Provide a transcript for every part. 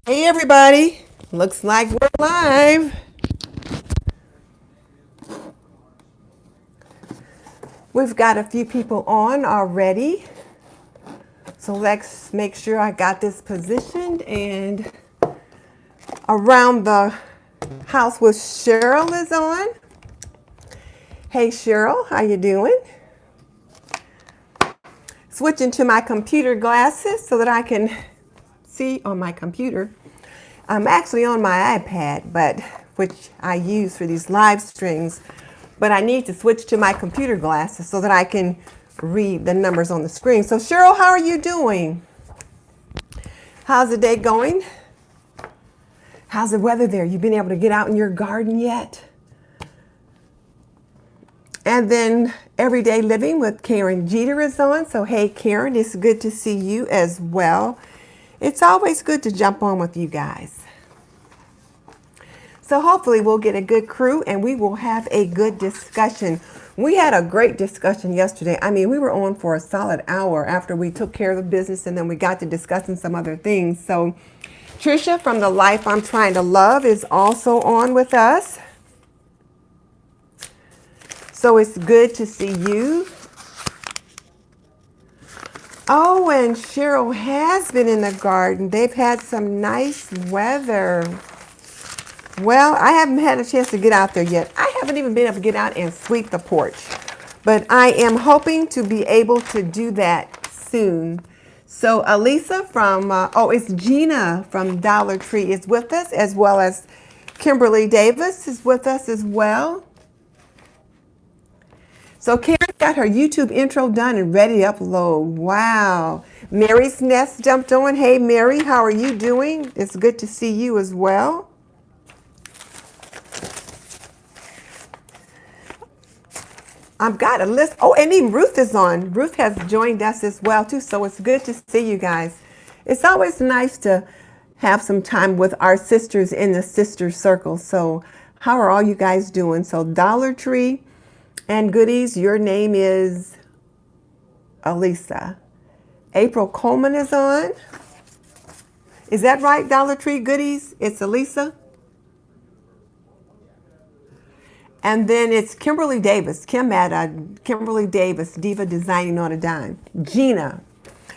Hey everybody, looks like we're live. We've got a few people on already. So let's make sure I got this positioned and around the house with Cheryl is on. Hey Cheryl, how you doing? Switching to my computer glasses so that I can see on my computer. I'm actually on my iPad, but which I use for these live streams, but I need to switch to my computer glasses so that I can read the numbers on the screen. So Cheryl, how are you doing? How's the day going? How's the weather there? You been able to get out in your garden yet? And then Everyday Living with Karen Jeter is on. So hey Karen, it's good to see you as well. It's always good to jump on with you guys. So hopefully we'll get a good crew and we will have a good discussion. We had a great discussion yesterday. I mean, we were on for a solid hour after we took care of the business and then we got to discussing some other things. So Trisha from The Life I'm Trying to Love is also on with us. So it's good to see you. Oh, and Cheryl has been in the garden. They've had some nice weather. Well, I haven't had a chance to get out there yet. I haven't even been able to get out and sweep the porch. But I am hoping to be able to do that soon. So Elisa from, it's Gina from Dollar Tree is with us, as well as Kimberly Davis is with us as well. So Karen got her YouTube intro done and ready to upload. Wow. Mary's Nest jumped on. Hey, Mary, how are you doing? It's good to see you as well. I've got a list. Oh, and even Ruth is on. Ruth has joined us as well, too. So it's good to see you guys. It's always nice to have some time with our sisters in the sister circle. So how are all you guys doing? So Dollar Tree and Goodies, your name is Elisa. April Coleman is on. Is that right, Dollar Tree Goodies? It's Elisa. And then it's Kimberly Davis, Kimberly Davis, Diva Designing on a Dime. Gina.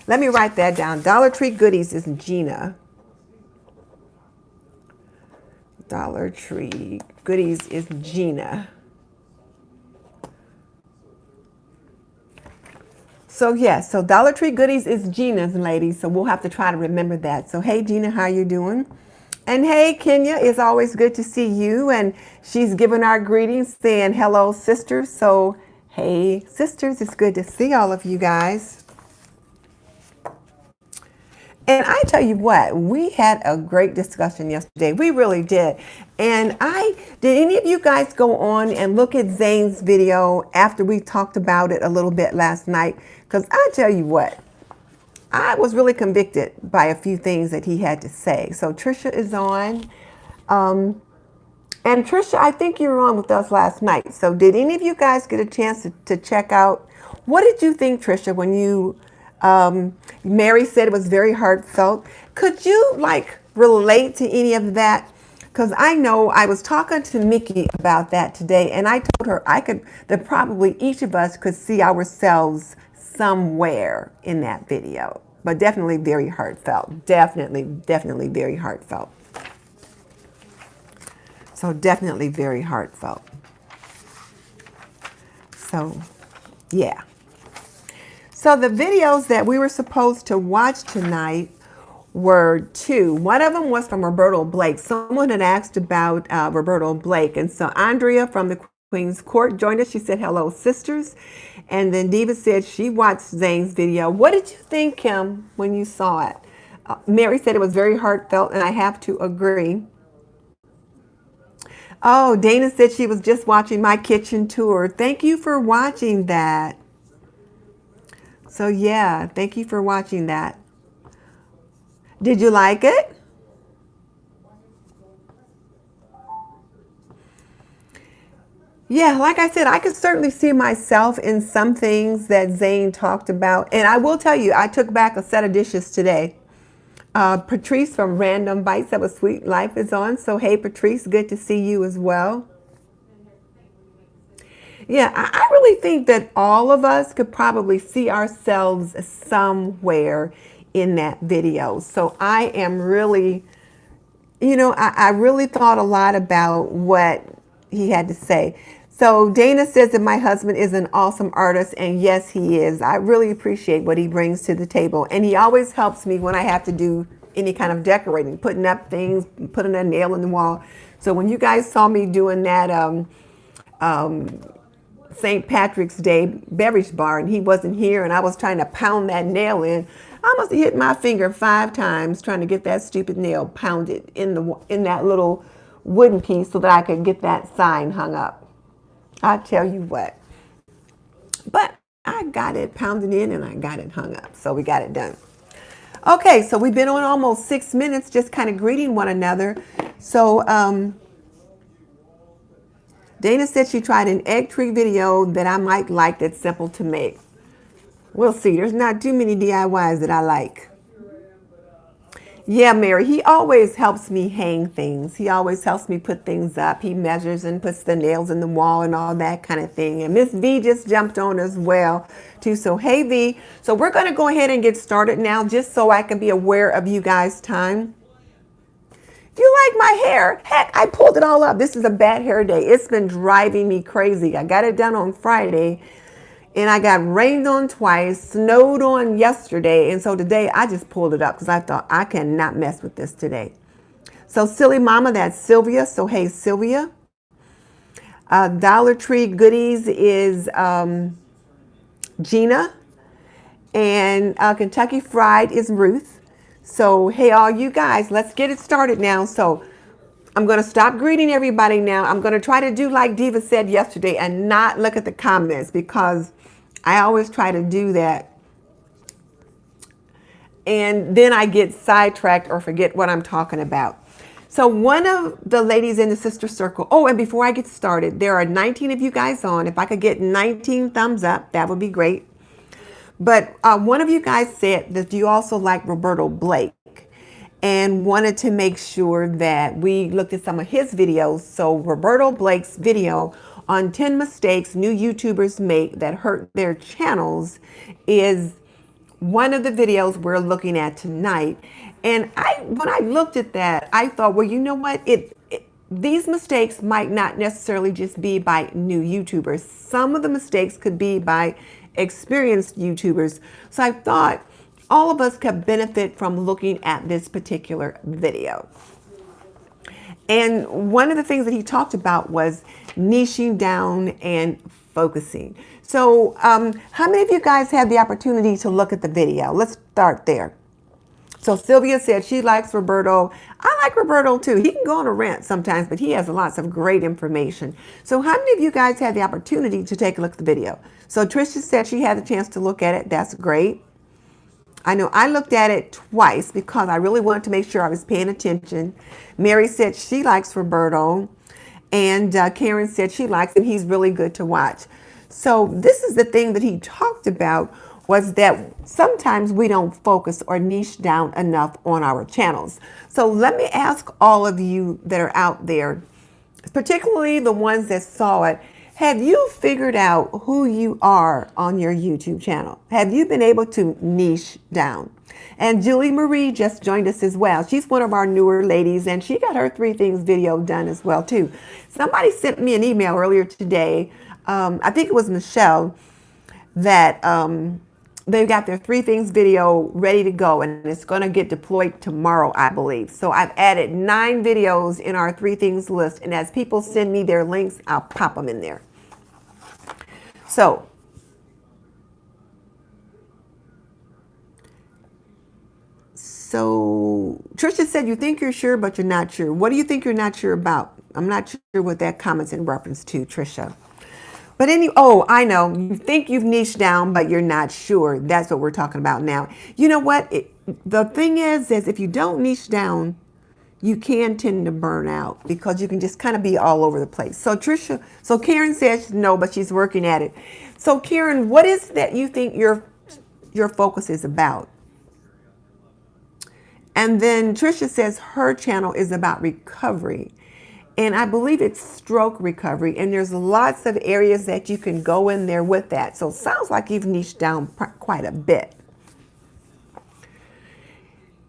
Let me write that down. Dollar Tree Goodies is Gina. Dollar Tree Goodies is Gina. So yes, so Dollar Tree Goodies is Gina's, ladies. So we'll have to try to remember that. So hey Gina, how you doing? And hey, Kenya, it's always good to see you. And she's giving our greetings saying hello, sisters. So, hey, sisters, it's good to see all of you guys. And I tell you what, we had a great discussion yesterday. We really did. And did any of you guys go on and look at Zane's video after we talked about it a little bit last night? Because I tell you what, I was really convicted by a few things that he had to say. So Trisha is on. And Trisha, I think you were on with us last night. So did any of you guys get a chance to check out? What did you think, Trisha, when you, Mary said it was very heartfelt. Could you relate to any of that? Because I know I was talking to Mickey about that today, and I told her that probably each of us could see ourselves somewhere in that video, but definitely very heartfelt. Definitely very heartfelt. So definitely very heartfelt. So, yeah. So the videos that we were supposed to watch tonight were two. One of them was from Roberto Blake. Someone had asked about Roberto Blake. And so Andrea from the Queen's Court joined us. She said, hello, sisters. And then Diva said she watched Zane's video. What did you think, Kim, when you saw it? Mary said it was very heartfelt, and I have to agree. Oh, Dana said she was just watching my kitchen tour. Thank you for watching that. So yeah, thank you for watching that. Did you like it? Yeah, like I said, I could certainly see myself in some things that Zane talked about. And I will tell you, I took back a set of dishes today. Patrice from Random Bites, that was Sweet Life is on. So, hey, Patrice, good to see you as well. Yeah, I really think that all of us could probably see ourselves somewhere in that video. So I am really, I really thought a lot about what he had to say. So Dana says that my husband is an awesome artist, and yes, he is. I really appreciate what he brings to the table, and he always helps me when I have to do any kind of decorating, putting up things, putting a nail in the wall. So when you guys saw me doing that St. Patrick's Day beverage bar, and he wasn't here, and I was trying to pound that nail in, I must have hit my finger 5 times trying to get that stupid nail pounded in that little wooden piece so that I could get that sign hung up. I tell you what. But I got it pounded in and I got it hung up. So we got it done. Okay, so we've been on almost 6 minutes just kind of greeting one another. So Dana said she tried an egg tree video that I might like that's simple to make. We'll see. There's not too many DIYs that I like. Yeah, Mary, he always helps me hang things. He always helps me put things up. He measures and puts the nails in the wall and all that kind of thing. And Miss V just jumped on as well, too. So, hey, V. So we're going to go ahead and get started now just so I can be aware of you guys' time. You like my hair? Heck, I pulled it all up. This is a bad hair day. It's been driving me crazy. I got it done on Friday. And I got rained on twice, snowed on yesterday. And so today I just pulled it up because I thought I cannot mess with this today. So Silly Mama, that's Sylvia. So hey, Sylvia. Dollar Tree Goodies is Gina. And Kentucky Fried is Ruth. So hey, all you guys, let's get it started now. So I'm going to stop greeting everybody now. I'm going to try to do like Diva said yesterday and not look at the comments because I always try to do that. And then I get sidetracked or forget what I'm talking about. So one of the ladies in the sister circle. Oh, and before I get started, there are 19 of you guys on. If I could get 19 thumbs up, that would be great. But one of you guys said that you also like Roberto Blake and wanted to make sure that we looked at some of his videos. So Roberto Blake's video on 10 mistakes new YouTubers make that hurt their channels is one of the videos we're looking at tonight. And when I looked at that, I thought, well, you know what? These mistakes might not necessarily just be by new YouTubers. Some of the mistakes could be by experienced YouTubers. So I thought all of us could benefit from looking at this particular video. And one of the things that he talked about was niching down and focusing. So how many of you guys had the opportunity to look at the video? Let's start there. So Sylvia said she likes Roberto. I like Roberto too. He can go on a rant sometimes, but he has lots of great information. So how many of you guys had the opportunity to take a look at the video? So Trisha said she had a chance to look at it. That's great. I know I looked at it twice because I really wanted to make sure I was paying attention. Mary said she likes Roberto. And Karen said she likes him. He's really good to watch. So this is the thing that he talked about, was that sometimes we don't focus or niche down enough on our channels. So let me ask all of you that are out there, particularly the ones that saw it, have you figured out who you are on your YouTube channel? Have you been able to niche down? And Julie Marie just joined us as well. She's one of our newer ladies, and she got her 3 things video done as well too. Somebody sent me an email earlier today. I think it was Michelle, that they've got their 3 things video ready to go, and it's going to get deployed tomorrow, I believe. So I've added 9 videos in our 3 things list, and as people send me their links, I'll pop them in there. So Trisha said you think you're sure, but you're not sure. What do you think you're not sure about? I'm not sure what that comment's in reference to, Trisha. But I know. You think you've niched down, but you're not sure. That's what we're talking about now. You know what? The thing is if you don't niche down, you can tend to burn out because you can just kind of be all over the place. So Karen says no, but she's working at it. So Karen, what is that you think your focus is about? And then Trisha says her channel is about recovery. And I believe it's stroke recovery. And there's lots of areas that you can go in there with that. So it sounds like you've niched down quite a bit.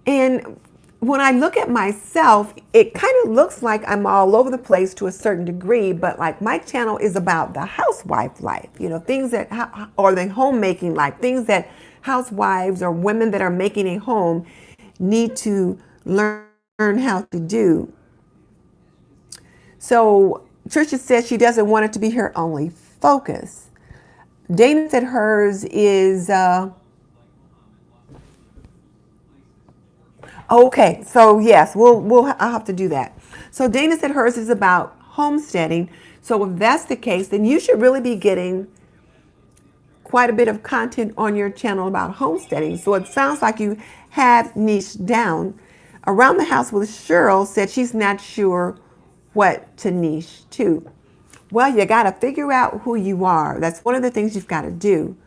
And when I look at myself, it kind of looks like I'm all over the place to a certain degree, but like my channel is about the housewife life, you know, things that, or the homemaking life, things that housewives or women that are making a home need to learn how to do. So Trisha says she doesn't want it to be her only focus. Dana said hers is, okay, so yes, I'll have to do that. So Dana said hers is about homesteading. So if that's the case, then you should really be getting quite a bit of content on your channel about homesteading. So it sounds like you have niched down. Around the House with Cheryl said she's not sure what to niche to. Well, you got to figure out who you are. That's one of the things you've got to do.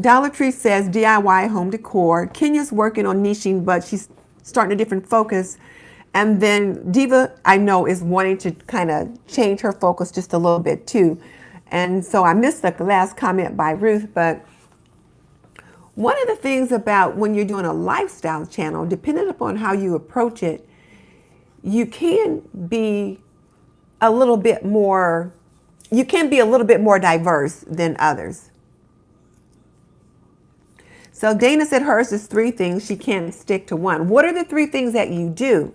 Dollar Tree says DIY home decor. Kenya's working on niching, but she's starting a different focus. And then Diva, I know, is wanting to kind of change her focus just a little bit too. And so I missed the last comment by Ruth, but one of the things about when you're doing a lifestyle channel, depending upon how you approach it, you can be a little bit more diverse than others. So Dana said hers is 3 things. She can't stick to one. What are the 3 things that you do?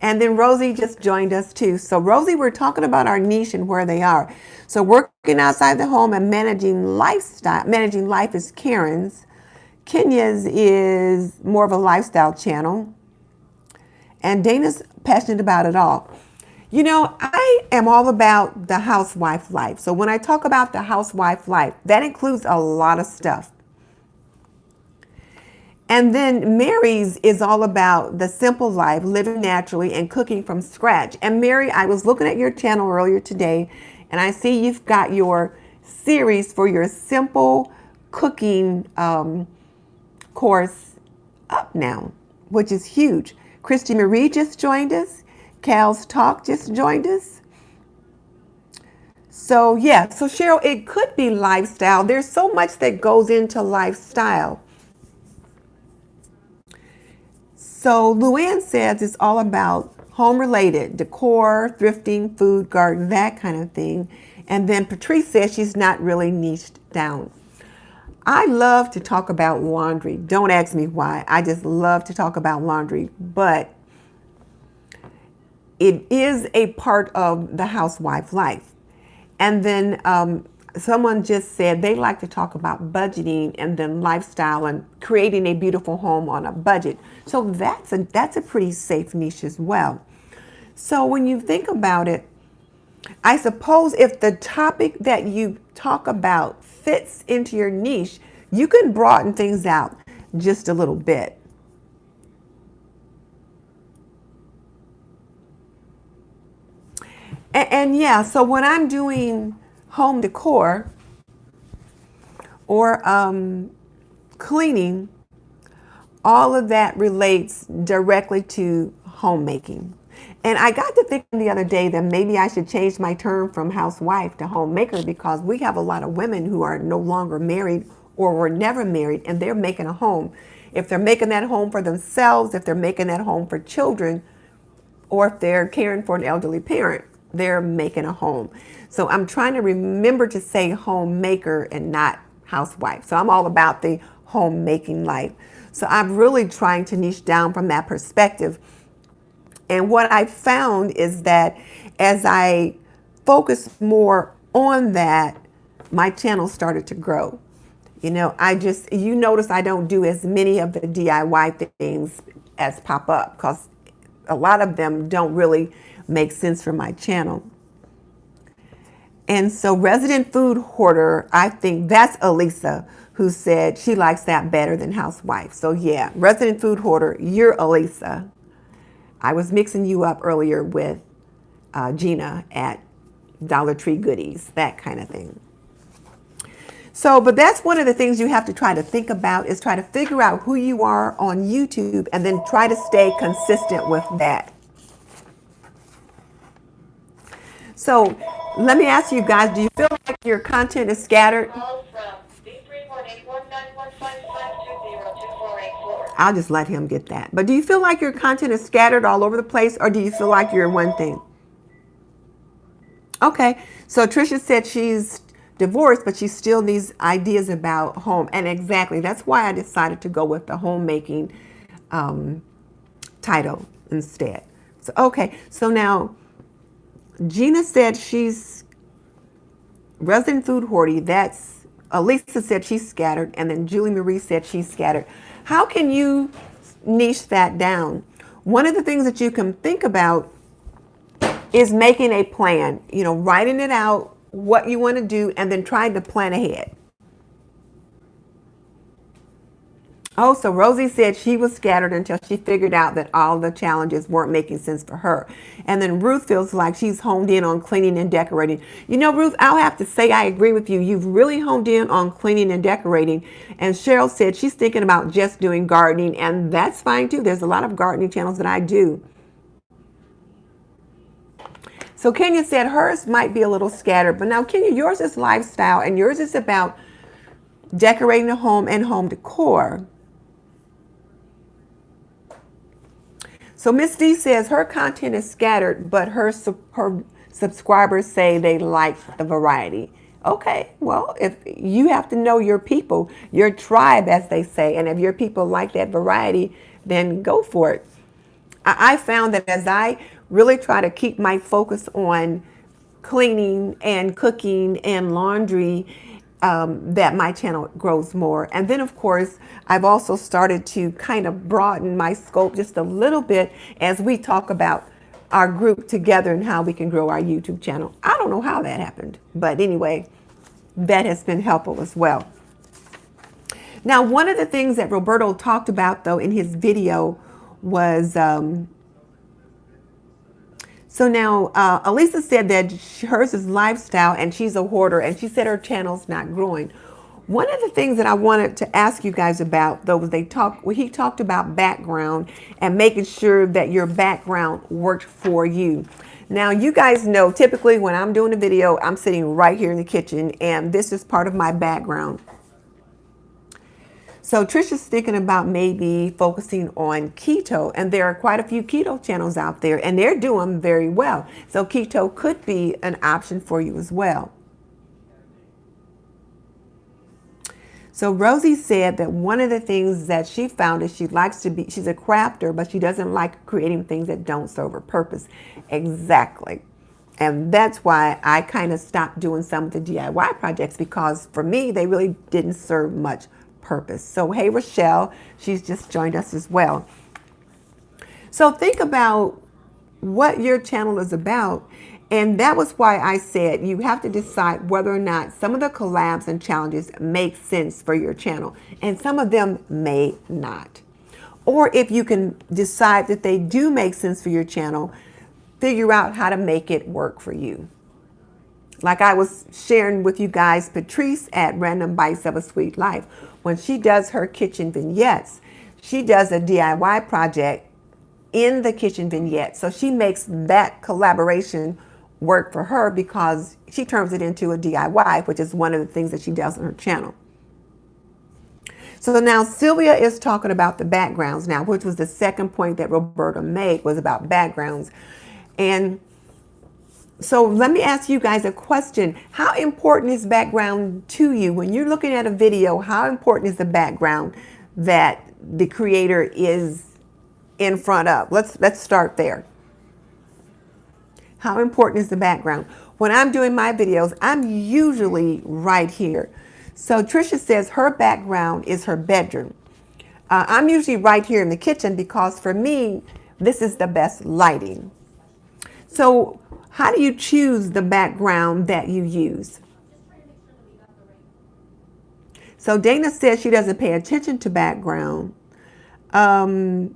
And then Rosie just joined us too. So Rosie, we're talking about our niche and where they are. So working outside the home and managing life is Karen's. Kenya's is more of a lifestyle channel. And Dana's passionate about it all. You know, I am all about the housewife life. So when I talk about the housewife life, that includes a lot of stuff. And then Mary's is all about the simple life, living naturally and cooking from scratch. And Mary, I was looking at your channel earlier today, and I see you've got your series for your simple cooking course up now, which is huge. Christy Marie just joined us. Cal's Talk just joined us. So yeah, so Cheryl, it could be lifestyle. There's so much that goes into lifestyle. So Luann says it's all about home related, decor, thrifting, food, garden, that kind of thing. And then Patrice says she's not really niched down. I love to talk about laundry. Don't ask me why. I just love to talk about laundry, but it is a part of the housewife life. And then someone just said they like to talk about budgeting and then lifestyle and creating a beautiful home on a budget. So that's a pretty safe niche as well. So when you think about it, I suppose if the topic that you talk about fits into your niche, you can broaden things out just a little bit. And yeah, so when I'm doing home decor or cleaning, all of that relates directly to homemaking. And I got to thinking the other day that maybe I should change my term from housewife to homemaker, because we have a lot of women who are no longer married or were never married, and they're making a home. If they're making that home for themselves, if they're making that home for children, or if they're caring for an elderly parent, they're making a home. So I'm trying to remember to say homemaker and not housewife. So I'm all about the homemaking life. So I'm really trying to niche down from that perspective. And what I found is that as I focus more on that, my channel started to grow. You know, you notice I don't do as many of the DIY things as pop up, because a lot of them don't really make sense for my channel. And so Resident Food Hoarder, I think that's Elisa, who said she likes that better than housewife. So yeah, Resident Food Hoarder, you're Elisa. I was mixing you up earlier with Gina at Dollar Tree Goodies, that kind of thing. So, but that's one of the things you have to try to think about is try to figure out who you are on YouTube and then try to stay consistent with that. So let me ask you guys, do you feel like your content is scattered? I'll just let him get that. But do you feel like your content is scattered all over the place, or do you feel like you're one thing? Okay, so Trisha said she's divorced, but she still needs ideas about home. And exactly, that's why I decided to go with the homemaking title instead. So, okay, so now Gina said she's resident food hoardy. That's Elisa said she's scattered, and then Julie Marie said she's scattered. How can you niche that down? One of the things that you can think about is making a plan, writing it out, what you want to do, and then trying to plan ahead. Oh, so Rosie said she was scattered until she figured out that all the challenges weren't making sense for her. And then Ruth feels like she's honed in on cleaning and decorating. Ruth, I'll have to say I agree with you. You've really honed in on cleaning and decorating. And Cheryl said she's thinking about just doing gardening, and that's fine too. There's a lot of gardening channels that I do. So Kenya said hers might be a little scattered, but now Kenya, yours is lifestyle and yours is about decorating the home and home decor. So Miss V says her content is scattered, but her subscribers say they like the variety. Okay, well, if you have to know your people, your tribe, as they say, and if your people like that variety, then go for it. I found that as I really try to keep my focus on cleaning and cooking and laundry, that my channel grows more. And then, of course, I've also started to kind of broaden my scope just a little bit as we talk about our group together and how we can grow our YouTube channel. I don't know how that happened, but anyway, that has been helpful as well. Now, one of the things that Roberto talked about, though, in his video was, so now Elisa said that hers is lifestyle and she's a hoarder, and she said her channel's not growing. One of the things that I wanted to ask you guys about, though, was he talked about background and making sure that your background worked for you. Now, you guys know, typically when I'm doing a video, I'm sitting right here in the kitchen, and this is part of my background. So Trisha's thinking about maybe focusing on keto, and there are quite a few keto channels out there, and they're doing very well. So keto could be an option for you as well. So Rosie said that one of the things that she found is she's a crafter, but she doesn't like creating things that don't serve her purpose. Exactly. And that's why I kind of stopped doing some of the DIY projects, because for me, they really didn't serve much purpose. So hey, Rochelle, she's just joined us as well. So think about what your channel is about. And that was why I said you have to decide whether or not some of the collabs and challenges make sense for your channel, and some of them may not. Or if you can decide that they do make sense for your channel, figure out how to make it work for you. Like I was sharing with you guys, Patrice at Random Bites of a Sweet Life, when she does her kitchen vignettes, she does a DIY project in the kitchen vignette. So she makes that collaboration work for her because she turns it into a DIY, which is one of the things that she does on her channel. So now Sylvia is talking about the backgrounds now, which was the second point that Roberta made, was about backgrounds. And so let me ask you guys a question. How important is background to you? When you're looking at a video, how important is the background that the creator is in front of? Let's start there. How important is the background? When I'm doing my videos, I'm usually right here. So Trisha says her background is her bedroom. I'm usually right here in the kitchen because for me, this is the best lighting. So how do you choose the background that you use? So Dana says she doesn't pay attention to background. Robin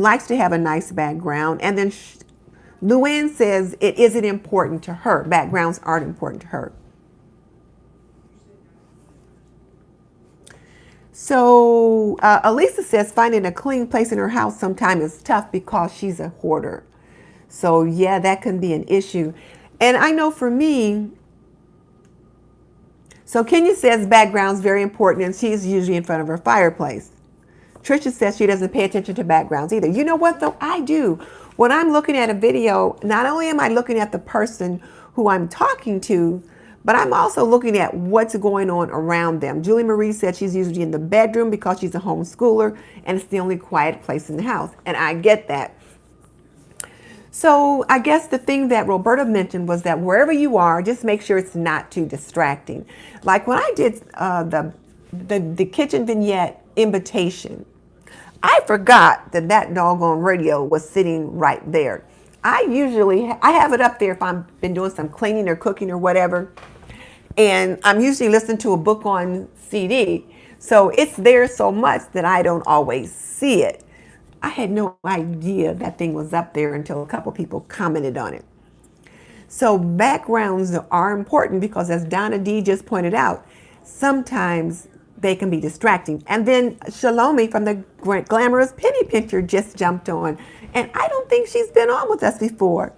likes to have a nice background. And then Luann says it isn't important to her. Backgrounds aren't important to her. So Elisa says finding a clean place in her house sometimes is tough because she's a hoarder. So yeah, that can be an issue. And I know for me, so Kenya says background's very important and she's usually in front of her fireplace. Trisha says she doesn't pay attention to backgrounds either. You know what though? I do. When I'm looking at a video, not only am I looking at the person who I'm talking to, but I'm also looking at what's going on around them. Julie Marie said she's usually in the bedroom because she's a homeschooler and it's the only quiet place in the house. And I get that. So I guess the thing that Roberta mentioned was that wherever you are, just make sure it's not too distracting. Like when I did the kitchen vignette invitation, I forgot that that doggone radio was sitting right there. I have it up there if I've been doing some cleaning or cooking or whatever. And I'm usually listening to a book on CD. So it's there so much that I don't always see it. I had no idea that thing was up there until a couple people commented on it. So backgrounds are important because as Donna D just pointed out, sometimes they can be distracting. And then Shalomi from the Glamorous Penny Pincher just jumped on. And I don't think she's been on with us before.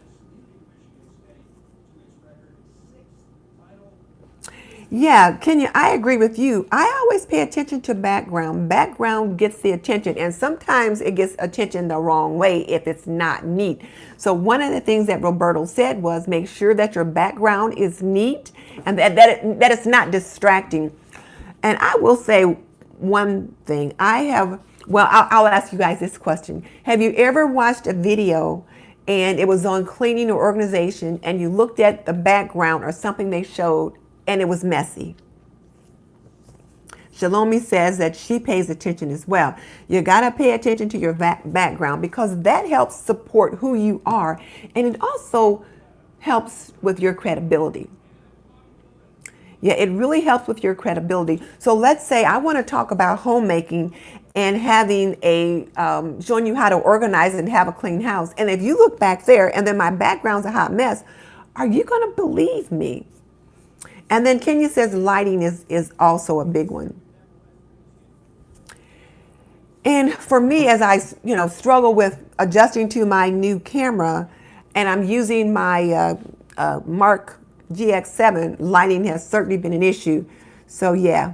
Yeah, Kenya, I agree with you. I always pay attention to background. Background gets the attention, and sometimes it gets attention the wrong way if it's not neat. So one of the things that Roberto said was make sure that your background is neat and that it's not distracting. And I will say one thing. I'll ask you guys this question. Have you ever watched a video and it was on cleaning or organization and you looked at the background or something they showed and it was messy? Shalomi says that she pays attention as well. You got to pay attention to your background because that helps support who you are, and it also helps with your credibility. Yeah, it really helps with your credibility. So let's say I want to talk about homemaking and having showing you how to organize and have a clean house. And if you look back there and then my background's a hot mess, are you going to believe me? And then Kenya says lighting is also a big one. And for me, as I struggle with adjusting to my new camera, and I'm using my Mark GX7, lighting has certainly been an issue. So yeah.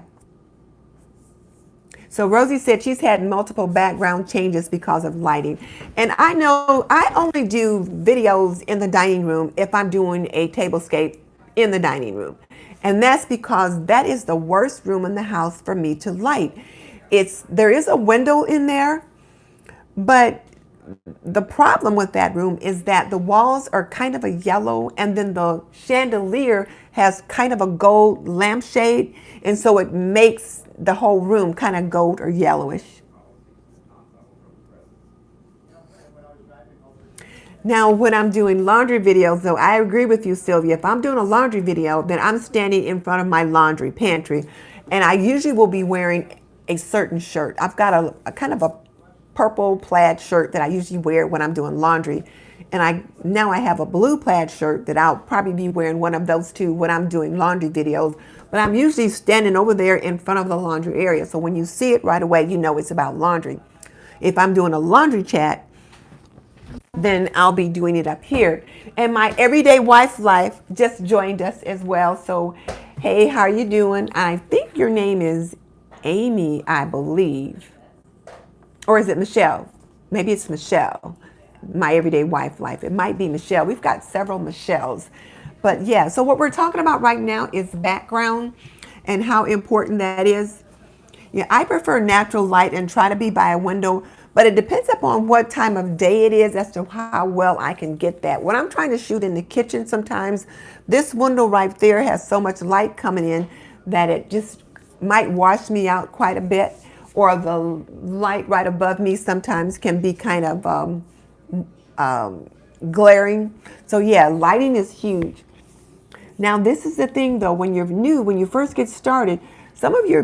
So Rosie said she's had multiple background changes because of lighting. And I know I only do videos in the dining room if I'm doing a tablescape in the dining room. And that's because that is the worst room in the house for me to light. There is a window in there, but the problem with that room is that the walls are kind of a yellow and then the chandelier has kind of a gold lampshade. And so it makes the whole room kind of gold or yellowish. Now, when I'm doing laundry videos, though, I agree with you, Sylvia. If I'm doing a laundry video, then I'm standing in front of my laundry pantry. And I usually will be wearing a certain shirt. I've got a kind of a purple plaid shirt that I usually wear when I'm doing laundry. And now I have a blue plaid shirt that I'll probably be wearing one of those two when I'm doing laundry videos. But I'm usually standing over there in front of the laundry area. So when you see it right away, you know it's about laundry. If I'm doing a laundry chat, then I'll be doing it up here. And my everyday wife life just joined us as well. So, hey, how are you doing? I think your name is Amy, I believe. Or is it Michelle? Maybe it's Michelle. My everyday wife life. It might be Michelle. We've got several Michelles. But yeah, so what we're talking about right now is background and how important that is. Yeah, I prefer natural light and try to be by a window, but it depends upon what time of day it is as to how well I can get that. When I'm trying to shoot in the kitchen, sometimes this window right there has so much light coming in that it just might wash me out quite a bit, or the light right above me sometimes can be kind of glaring. So yeah, lighting is huge. Now this is the thing though, when you're new, when you first get started, some of your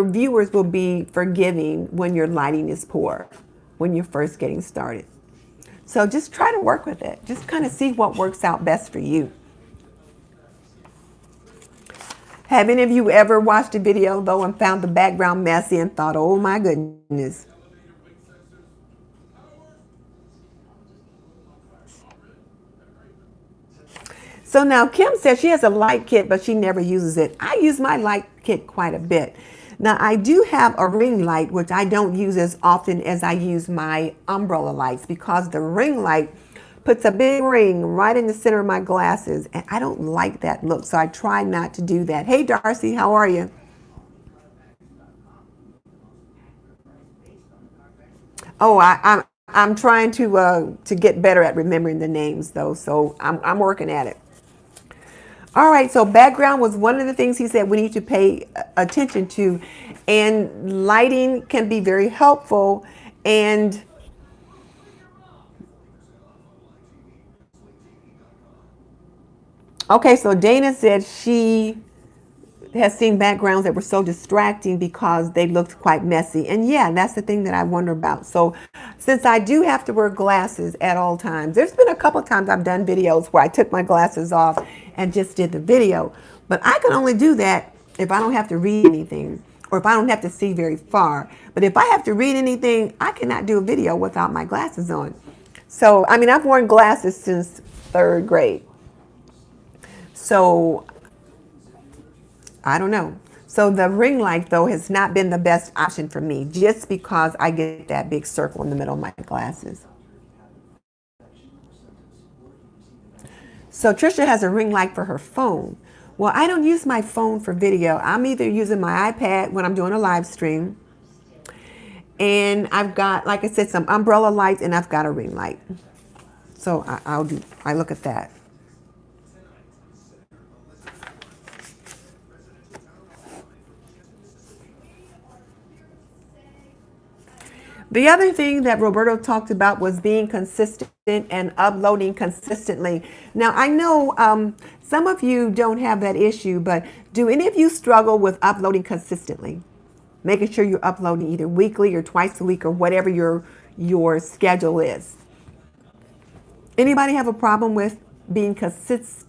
viewers will be forgiving when your lighting is poor, when you're first getting started. So just try to work with it. Just kind of see what works out best for you. Have any of you ever watched a video though and found the background messy and thought, oh my goodness? So now Kim says she has a light kit, but she never uses it. I use my light kit quite a bit. Now I do have a ring light, which I don't use as often as I use my umbrella lights, because the ring light puts a big ring right in the center of my glasses, and I don't like that look, so I try not to do that. Hey Darcy, how are you? Oh, I'm trying to get better at remembering the names though, so I'm working at it. All right, so background was one of the things he said we need to pay attention to, and lighting can be very helpful. And okay, so Dana said she has seen backgrounds that were so distracting because they looked quite messy. And yeah, that's the thing that I wonder about. So since I do have to wear glasses at all times, there's been a couple of times I've done videos where I took my glasses off and just did the video. But I can only do that if I don't have to read anything or if I don't have to see very far. But if I have to read anything, I cannot do a video without my glasses on. So, I mean, I've worn glasses since third grade. So I don't know. So the ring light though has not been the best option for me, just because I get that big circle in the middle of my glasses. So Trisha has a ring light for her phone. Well, I don't use my phone for video. I'm either using my iPad when I'm doing a live stream, and I've got, like I said, some umbrella lights, and I've got a ring light. So I look at that. The other thing that Roberto talked about was being consistent and uploading consistently. Now, I know some of you don't have that issue, but do any of you struggle with uploading consistently? Making sure you're uploading either weekly or twice a week or whatever your schedule is. Anybody have a problem with being consistent?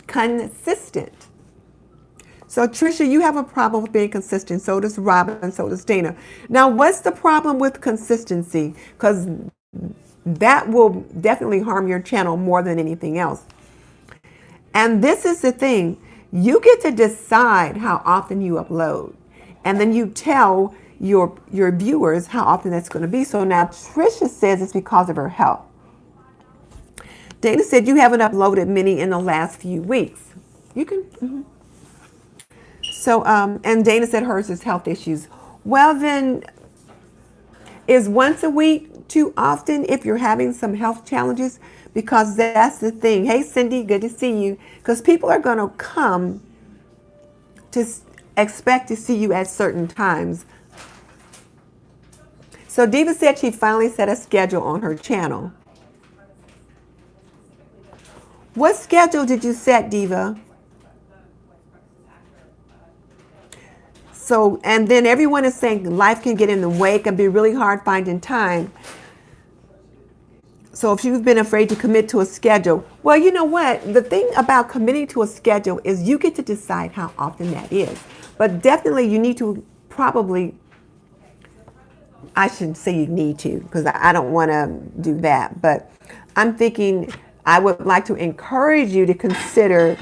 So Trisha, you have a problem with being consistent. So does Robin, so does Dana. Now, what's the problem with consistency? Because that will definitely harm your channel more than anything else. And this is the thing. You get to decide how often you upload. And then you tell your viewers how often that's going to be. So now Trisha says it's because of her health. Dana said you haven't uploaded many in the last few weeks. You can... Mm-hmm. So, and Dana said hers is health issues. Well, then, is once a week too often if you're having some health challenges? Because that's the thing. Hey, Cindy, good to see you. Because people are going to come to expect to see you at certain times. So Diva said she finally set a schedule on her channel. What schedule did you set, Diva? So, and then everyone is saying life can get in the way, it can be really hard finding time. So if you've been afraid to commit to a schedule, well, you know what? The thing about committing to a schedule is you get to decide how often that is. But definitely you need to probably, I shouldn't say you need to, because I don't want to do that. But I'm thinking I would like to encourage you to consider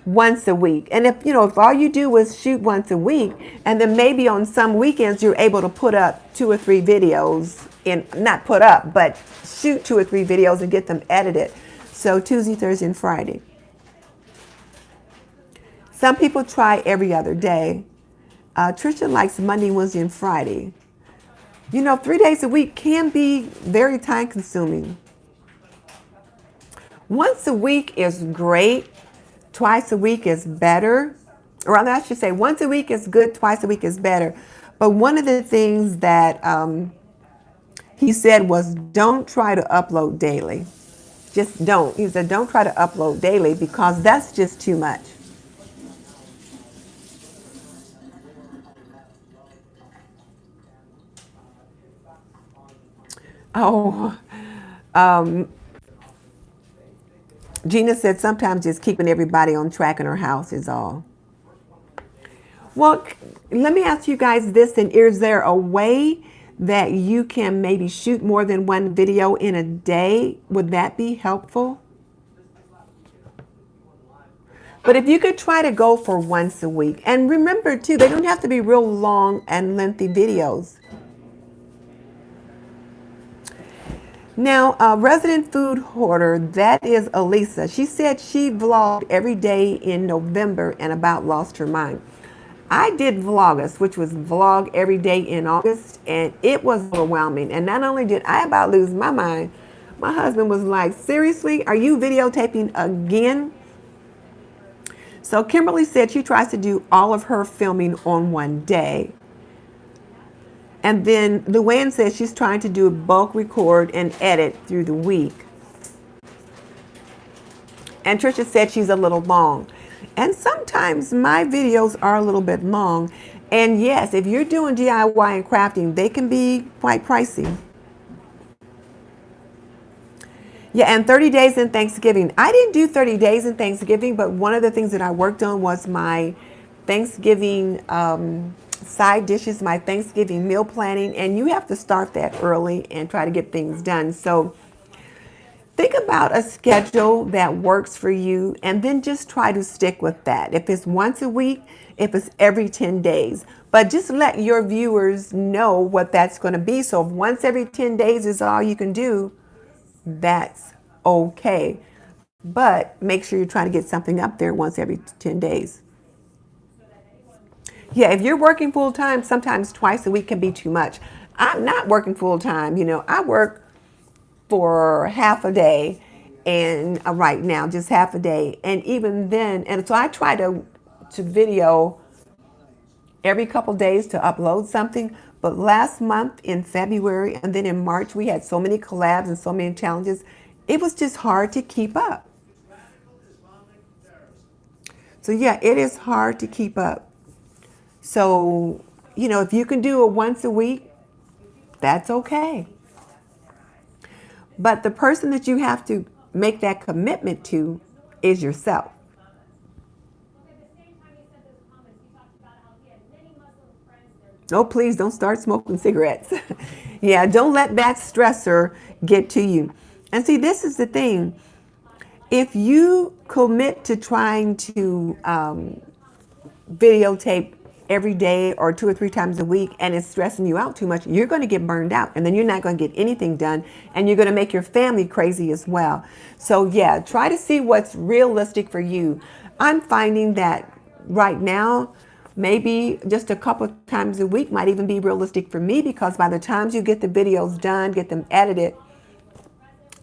once a week. And if all you do is shoot once a week, and then maybe on some weekends you're able to put up 2 or 3 videos not put up, but shoot 2 or 3 videos and get them edited. So Tuesday, Thursday, and Friday. Some people try every other day. Trisha likes Monday, Wednesday, and Friday. 3 days a week can be very time consuming. Once a week is great. Twice a week is better. Or rather, I should say once a week is good, twice a week is better. But one of the things that he said was don't try to upload daily. Just don't. He said don't try to upload daily because that's just too much. Oh, Gina said sometimes just keeping everybody on track in her house is all. Well, let me ask you guys this, and is there a way that you can maybe shoot more than one video in a day? Would that be helpful? But if you could try to go for once a week, and remember too, they don't have to be real long and lengthy videos. Now, resident food hoarder, that is Elisa. She said she vlogged every day in November and about lost her mind. I did Vlogmas, which was vlog every day in August, and it was overwhelming. And not only did I about lose my mind, my husband was like, seriously, are you videotaping again? So Kimberly said she tries to do all of her filming on one day. And then Luann says she's trying to do a bulk record and edit through the week. And Trisha said she's a little long. And sometimes my videos are a little bit long. And yes, if you're doing DIY and crafting, they can be quite pricey. Yeah, and 30 days in Thanksgiving. I didn't do 30 days in Thanksgiving, but one of the things that I worked on was my Thanksgiving side dishes, my Thanksgiving meal planning, and you have to start that early and try to get things done. So think about a schedule that works for you and then just try to stick with that. If it's once a week, if it's every 10 days, but just let your viewers know what that's going to be. So if once every 10 days is all you can do, that's okay. But make sure you're trying to get something up there once every 10 days. Yeah, if you're working full time, sometimes twice a week can be too much. I'm not working full time. I work for half a day and right now just half a day. And even then, and so I try to video every couple days to upload something. But last month in February and then in March, we had so many collabs and so many challenges. It was just hard to keep up. So yeah, it is hard to keep up. So, if you can do it once a week, that's okay. But the person that you have to make that commitment to is yourself. Oh, please don't start smoking cigarettes. Yeah, don't let that stressor get to you. And see, this is the thing. If you commit to trying to videotape every day or 2 or 3 times a week and it's stressing you out too much, you're going to get burned out and then you're not going to get anything done and you're going to make your family crazy as well. So yeah, try to see what's realistic for you. I'm finding that right now, maybe just a couple of times a week might even be realistic for me, because by the time you get the videos done, get them edited,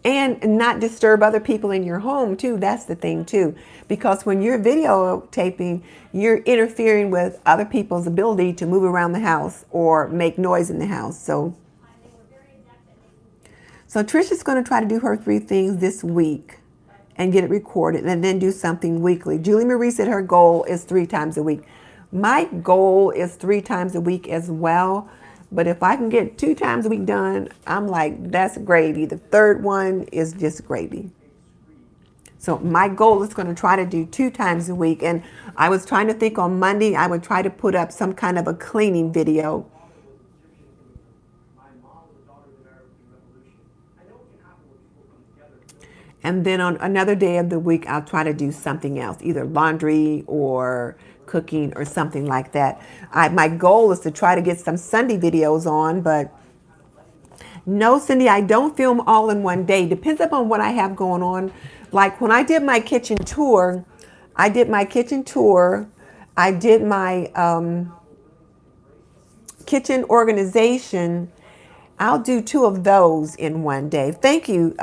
and not disturb other people in your home too. That's the thing too. Because when you're videotaping, you're interfering with other people's ability to move around the house or make noise in the house. So Trisha's going to try to do her 3 things this week and get it recorded and then do something weekly. Julie Marie said her goal is 3 times a week. My goal is 3 times a week as well. But if I can get 2 times a week done, I'm like, that's gravy. The third one is just gravy. So my goal is going to try to do 2 times a week. And I was trying to think on Monday, I would try to put up some kind of a cleaning video. And then on another day of the week, I'll try to do something else, either laundry or cooking or something like that. My goal is to try to get some Sunday videos on, but no, Cindy, I don't film all in one day. Depends upon what I have going on. Like when I did my kitchen tour, I did my kitchen organization. I'll do 2 of those in one day. Thank you,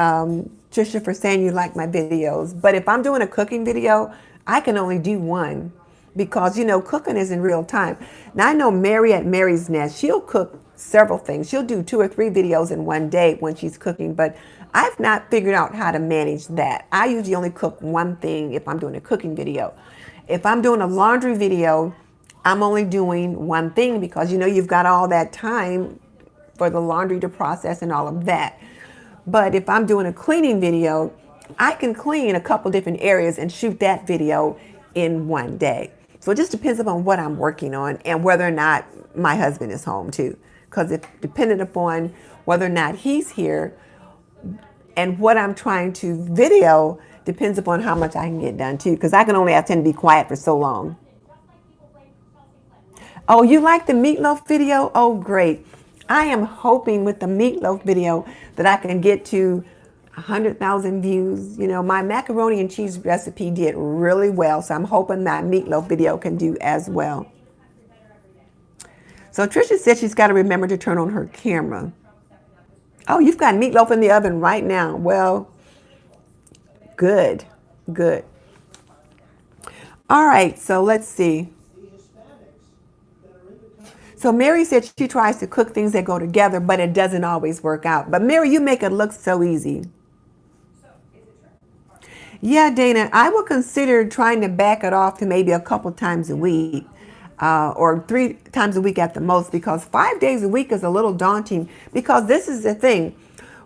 Trisha, for saying you like my videos. But if I'm doing a cooking video, I can only do 1 because, cooking is in real time. Now, I know Mary at Mary's Nest, she'll cook several things. She'll do 2 or 3 videos in one day when she's cooking, but I've not figured out how to manage that. I usually only cook 1 thing if I'm doing a cooking video. If I'm doing a laundry video, I'm only doing 1 thing because, you've got all that time for the laundry to process and all of that. But if I'm doing a cleaning video, I can clean a couple different areas and shoot that video in one day. So it just depends upon what I'm working on and whether or not my husband is home too. Because if depending upon whether or not he's here and what I'm trying to video depends upon how much I can get done too. Because I can only tend to be quiet for so long. Oh, you like the meatloaf video? Oh, great. I am hoping with the meatloaf video that I can get to 100,000 views. You know, my macaroni and cheese recipe did really well, so I'm hoping that meatloaf video can do as well. So Trisha said she's got to remember to turn on her camera. Oh, you've got meatloaf in the oven right now. Well, good, good. All right, so let's see. So Mary said she tries to cook things that go together, but it doesn't always work out. But Mary, you make it look so easy. Yeah, Dana, I will consider trying to back it off to maybe a couple times a week, or 3 times a week at the most, because 5 days a week is a little daunting. Because this is the thing,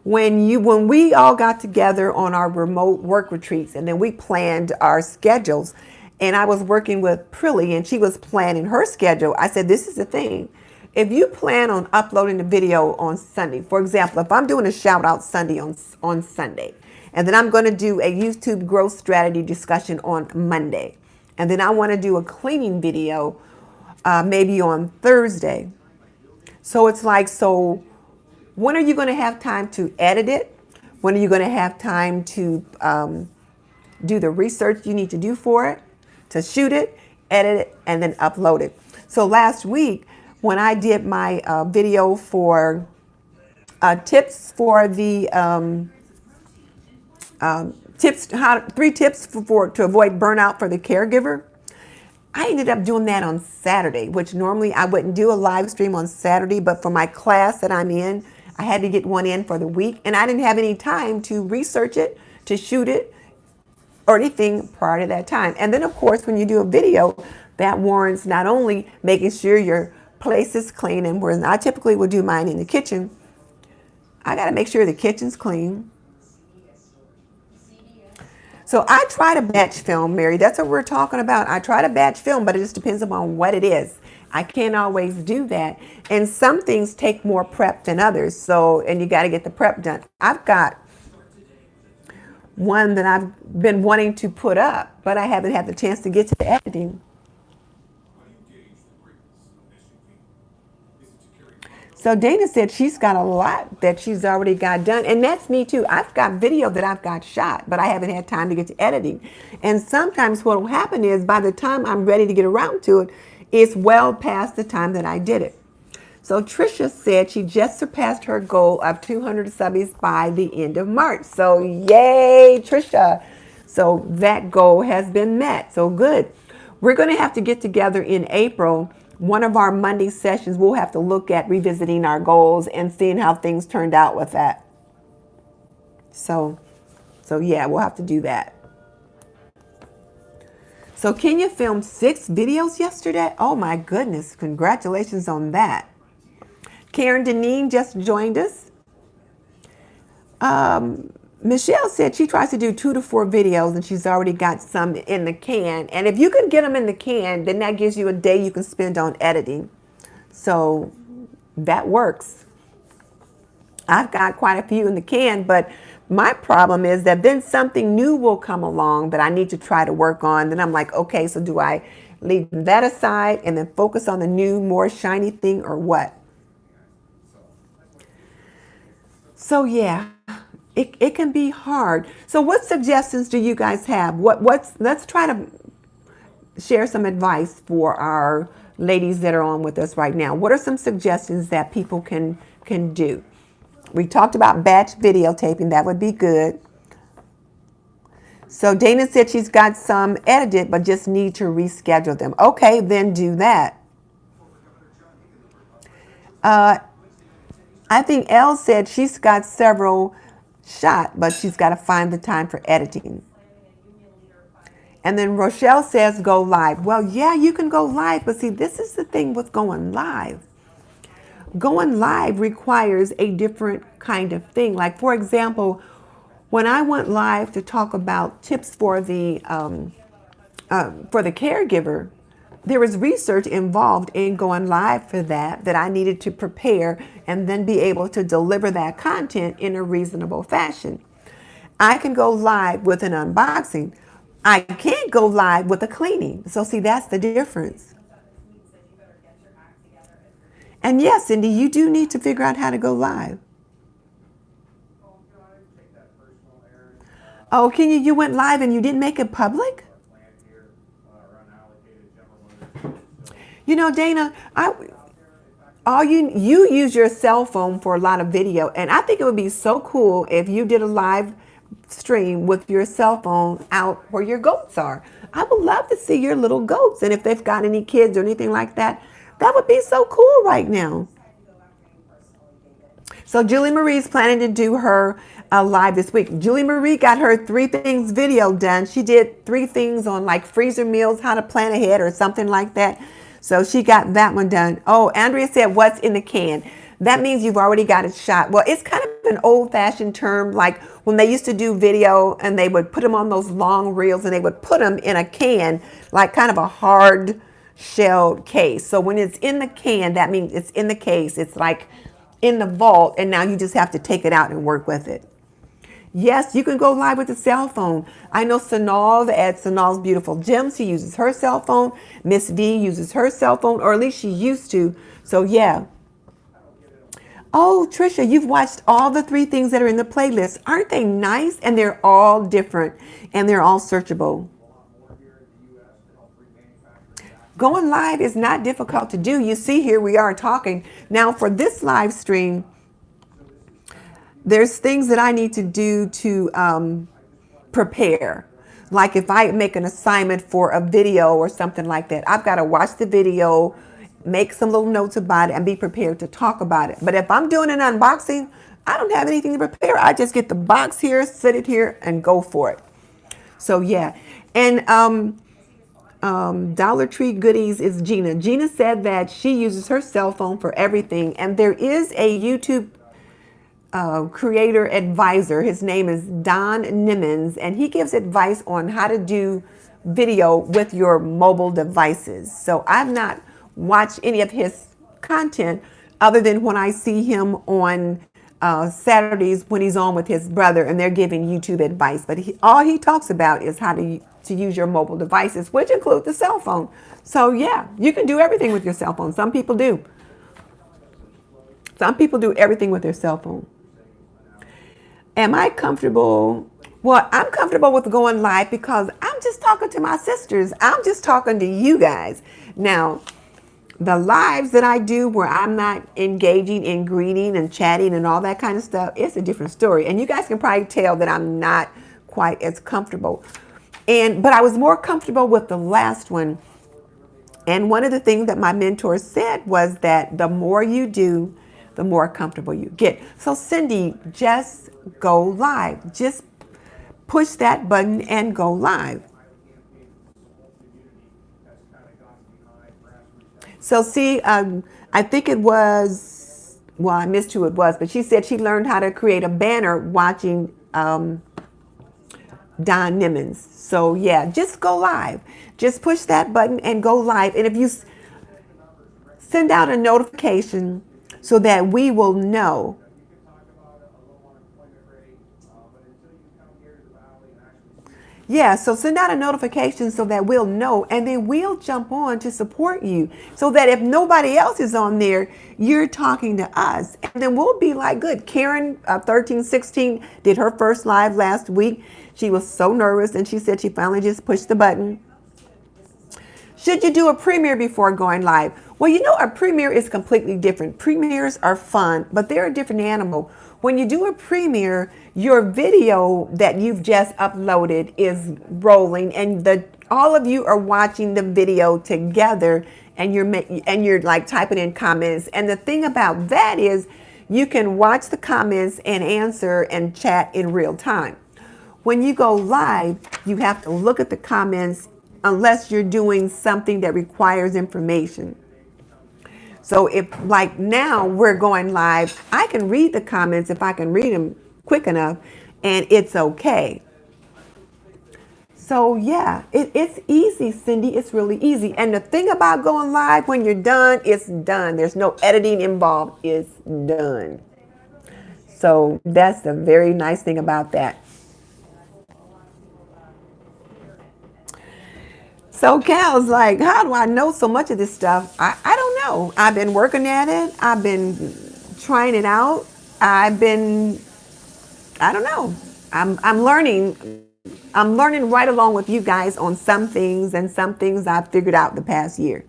when we all got together on our remote work retreats, and then we planned our schedules, and I was working with Prilly, and she was planning her schedule. I said, this is the thing. If you plan on uploading the video on Sunday, for example, if I'm doing a shout out Sunday on Sunday, and then I'm going to do a YouTube growth strategy discussion on Monday, and then I want to do a cleaning video maybe on Thursday. So it's like, so when are you going to have time to edit it? When are you going to have time to do the research you need to do for it, to shoot it, edit it, and then upload it? So last week, when I did my video for tips for the 3 tips to avoid burnout for the caregiver, I ended up doing that on Saturday, which normally I wouldn't do a live stream on Saturday, but for my class that I'm in, I had to get one in for the week, and I didn't have any time to research it, to shoot it, or anything prior to that time. And then, of course, when you do a video, that warrants not only making sure your place is clean, and where I typically will do mine in the kitchen, I got to make sure the kitchen's clean. So I try to batch film, Mary. That's what we're talking about. I try to batch film, but it just depends upon what it is. I can't always do that. And some things take more prep than others. So, and you got to get the prep done. I've got one that I've been wanting to put up, but I haven't had the chance to get to the editing. So Dana said she's got a lot that she's already got done. And that's me too. I've got video that I've got shot, but I haven't had time to get to editing. And sometimes what will happen is by the time I'm ready to get around to it, it's well past the time that I did it. So Trisha said she just surpassed her goal of 200 subbies by the end of March. So yay, Trisha. So that goal has been met. So good. We're going to have to get together in April. One of our Monday sessions, we'll have to look at revisiting our goals and seeing how things turned out with that. So yeah, we'll have to do that. So Kenya filmed 6 videos yesterday. Oh my goodness, congratulations on that. Karen Deneen just joined us. Michelle said she tries to do 2 to 4 videos and she's already got some in the can. And if you can get them in the can, then that gives you a day you can spend on editing. So that works. I've got quite a few in the can, but my problem is that then something new will come along that I need to try to work on. Then I'm like, okay, so do I leave that aside and then focus on the new, more shiny thing or what? So yeah. It can be hard. So what suggestions do you guys have? Let's try to share some advice for our ladies that are on with us right now. What are some suggestions that people can do? We talked about batch videotaping. That would be good. So Dana said she's got some edited, but just need to reschedule them. Okay, then do that. I think Elle said she's got several shot, but she's got to find the time for editing. And then Rochelle says go live. Well, yeah, you can go live, but see, this is the thing with going live. Going live requires a different kind of thing. Like, for example, when I went live to talk about tips for the caregiver, there was research involved in going live for that I needed to prepare and then be able to deliver that content in a reasonable fashion. I can go live with an unboxing. I can't go live with a cleaning. So see, that's the difference. And yes, Cindy, you do need to figure out how to go live. Oh, can you went live and you didn't make it public? You know, Dana, you use your cell phone for a lot of video, and I think it would be so cool if you did a live stream with your cell phone out where your goats are. I would love to see your little goats, and if they've got any kids or anything like that, that would be so cool right now. So Julie Marie's planning to do her live this week. Julie Marie got her 3 things video done. She did 3 things on like freezer meals, how to plan ahead or something like that. So she got that one done. Oh, Andrea said, what's in the can? That means you've already got it shot. Well, it's kind of an old-fashioned term, like when they used to do video and they would put them on those long reels and they would put them in a can, like kind of a hard shelled case. So when it's in the can, that means it's in the case. It's like in the vault, and now you just have to take it out and work with it. Yes, you can go live with a cell phone. I know Sanal at Sanal's Beautiful Gems, she uses her cell phone. Miss V uses her cell phone, or at least she used to. So yeah. Oh, Trisha, you've watched all the 3 things that are in the playlist. Aren't they nice? And they're all different, and they're all searchable. Going live is not difficult to do. You see, here we are talking. Now for this live stream, there's things that I need to do to prepare. Like if I make an assignment for a video or something like that, I've got to watch the video, make some little notes about it, and be prepared to talk about it. But if I'm doing an unboxing, I don't have anything to prepare. I just get the box here, sit it here, and go for it. So yeah. And Dollar Tree Goodies is Gina. Gina said that she uses her cell phone for everything. And there is a YouTube creator advisor. His name is Don Nimmons, and he gives advice on how to do video with your mobile devices. So I've not watched any of his content other than when I see him on Saturdays when he's on with his brother and they're giving YouTube advice. But all he talks about is how to use your mobile devices, which include the cell phone. So yeah, you can do everything with your cell phone. Some people do. Some people do everything with their cell phone. Am I comfortable? Well, I'm comfortable with going live because I'm just talking to my sisters. I'm just talking to you guys. Now, the lives that I do where I'm not engaging in greeting and chatting and all that kind of stuff, it's a different story. And you guys can probably tell that I'm not quite as comfortable. But I was more comfortable with the last one. And one of the things that my mentor said was that the more you do, the more comfortable you get. So Cindy, just go live. Just push that button and go live. So see, I think it was, well, I missed who it was, but she said she learned how to create a banner watching Don Nimmons. So yeah, just go live. Just push that button and go live. And if you send out a notification so that we will know. Yeah, so send out a notification so that we'll know, and then we'll jump on to support you so that if nobody else is on there, you're talking to us. And then we'll be like, good. Karen, 1316, did her first live last week. She was so nervous, and she said she finally just pushed the button. Should you do a premiere before going live? Well, you know, a premiere is completely different. Premieres are fun, but they're a different animal. When you do a premiere, your video that you've just uploaded is rolling, and all of you are watching the video together, and you're like typing in comments. And the thing about that is you can watch the comments and answer and chat in real time. When you go live, you have to look at the comments unless you're doing something that requires information. So if like now we're going live, I can read the comments if I can read them quick enough, and it's okay. So yeah, it's easy, Cindy. It's really easy. And the thing about going live, when you're done, it's done. There's no editing involved. It's done. So that's the very nice thing about that. So Cal's like, how do I know so much of this stuff? I don't know. I've been working at it. I've been trying it out. I've been, I don't know. I'm learning. I'm learning right along with you guys on some things, and some things I've figured out the past year.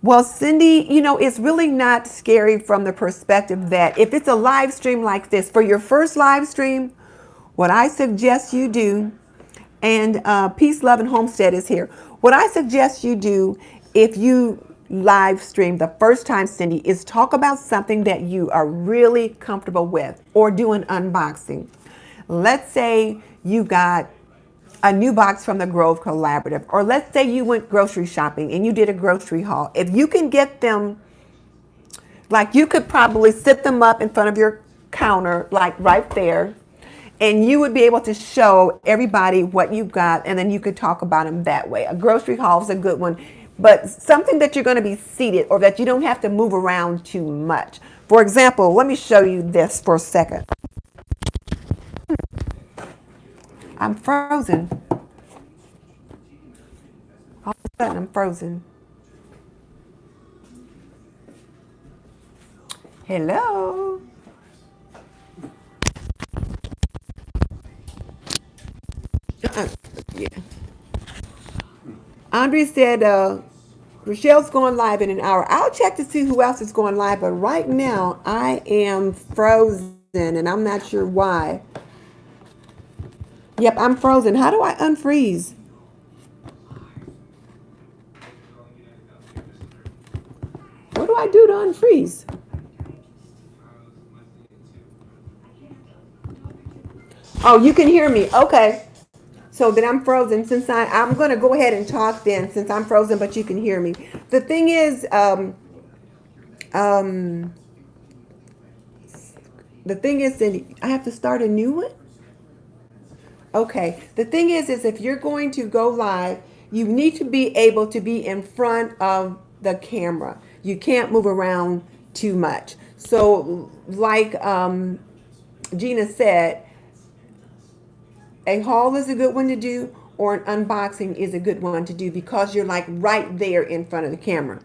Well, Cindy, it's really not scary from the perspective that if it's a live stream like this, for your first live stream, what I suggest you do, and Peace, Love, and Homestead is here. What I suggest you do if you live stream the first time, Cindy, is talk about something that you are really comfortable with or do an unboxing. Let's say you got a new box from the Grove Collaborative, or let's say you went grocery shopping and you did a grocery haul. If you can get them, like you could probably sit them up in front of your counter, like right there, and you would be able to show everybody what you got, and then you could talk about them that way. A grocery haul is a good one, but something that you're going to be seated or that you don't have to move around too much. For example, let me show you this for a second. I'm frozen. All of a sudden, I'm frozen. Hello. Yeah. Andre said, Rochelle's going live in an hour. I'll check to see who else is going live, but right now I am frozen and I'm not sure why. Yep, I'm frozen. How do I unfreeze? What do I do to unfreeze? Oh, you can hear me. Okay. So then I'm frozen. Since I'm going to go ahead and talk then, since I'm frozen, but you can hear me. The thing is, um, Cindy, I have to start a new one? Okay. The thing is if you're going to go live, you need to be able to be in front of the camera. You can't move around too much. So, like Gina said, a haul is a good one to do, or an unboxing is a good one to do because you're like right there in front of the camera.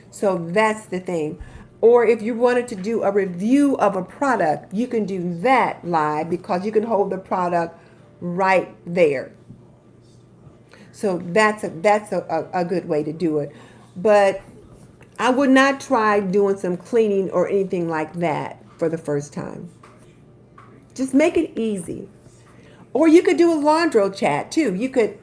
So that's the thing. Or if you wanted to do a review of a product, you can do that live because you can hold the product right there. So that's a good way to do it. But I would not try doing some cleaning or anything like that for the first time. Just make it easy. Or you could do a laundry chat too. You could,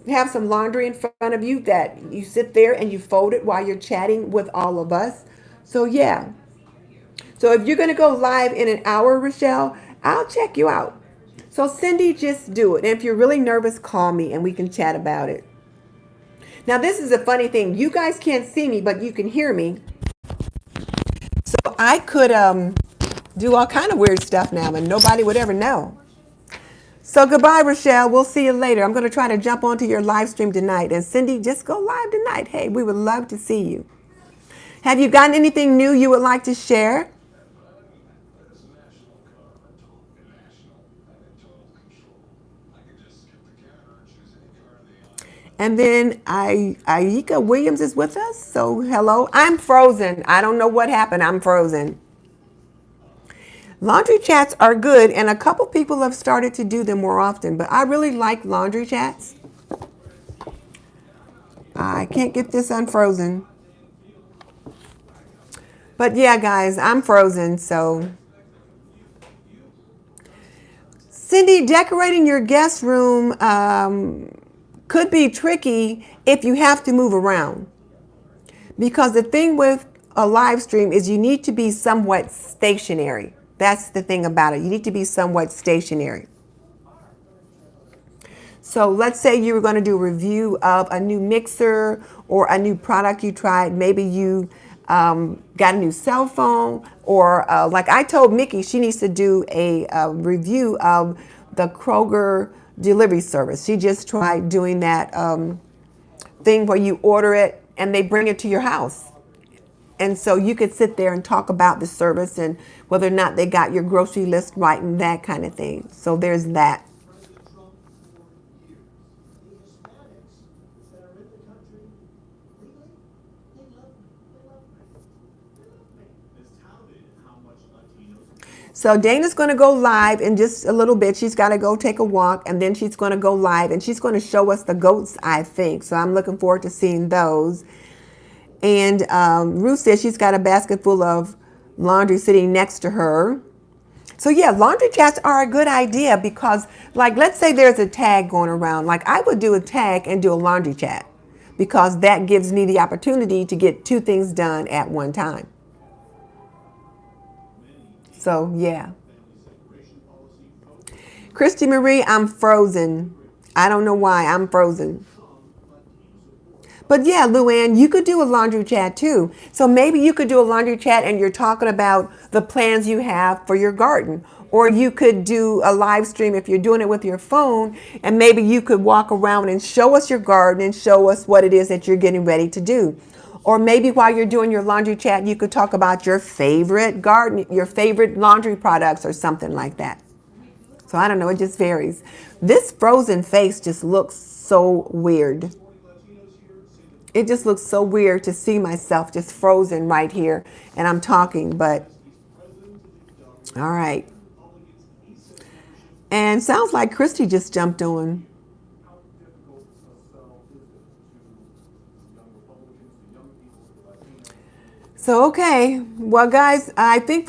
have some laundry in front of you that you sit there and you fold it while you're chatting with all of us. So yeah. So if you're going to go live in an hour, Rochelle, I'll check you out. So Cindy, just do it. And if you're really nervous, call me and we can chat about it. Now this is a funny thing. You guys can't see me, but you can hear me. So I could do all kind of weird stuff now and nobody would ever know. So goodbye, Rochelle. We'll see you later. I'm going to try to jump onto your live stream tonight. And Cindy, just go live tonight. Hey, we would love to see you. Have you gotten anything new you would like to share? And then Aika Williams is with us. So hello. I'm frozen. I don't know what happened. I'm frozen. Laundry chats are good, and a couple people have started to do them more often, but I really like laundry chats. I can't get this unfrozen. But yeah, guys, I'm frozen, so. Cindy, decorating your guest room could be tricky if you have to move around. Because the thing with a live stream is you need to be somewhat stationary. That's the thing about it. You need to be somewhat stationary. So let's say you were going to do a review of a new mixer or a new product you tried. Maybe you got a new cell phone, or like I told Mickey, she needs to do a review of the Kroger delivery service. She just tried doing that thing where you order it and they bring it to your house. And so you could sit there and talk about the service and whether or not they got your grocery list right and that kind of thing. So there's that. So Dana's going to go live in just a little bit. She's got to go take a walk, and then she's going to go live, and she's going to show us the goats, I think. So I'm looking forward to seeing those. And Ruth says she's got a basket full of laundry sitting next to her. So yeah, laundry chats are a good idea because, like, let's say there's a tag going around. Like, I would do a tag and do a laundry chat because that gives me the opportunity to get two things done at one time. So yeah. Christy Marie, I'm frozen. I don't know why I'm frozen. But yeah, Luann, you could do a laundry chat too. So maybe you could do a laundry chat and you're talking about the plans you have for your garden. Or you could do a live stream if you're doing it with your phone, and maybe you could walk around and show us your garden and show us what it is that you're getting ready to do. Or maybe while you're doing your laundry chat, you could talk about your favorite garden, your favorite laundry products or something like that. So I don't know, it just varies. This frozen face just looks so weird. It just looks so weird to see myself just frozen right here and I'm talking, but all right. And sounds like Christy just jumped on. So, okay. Well, guys, I think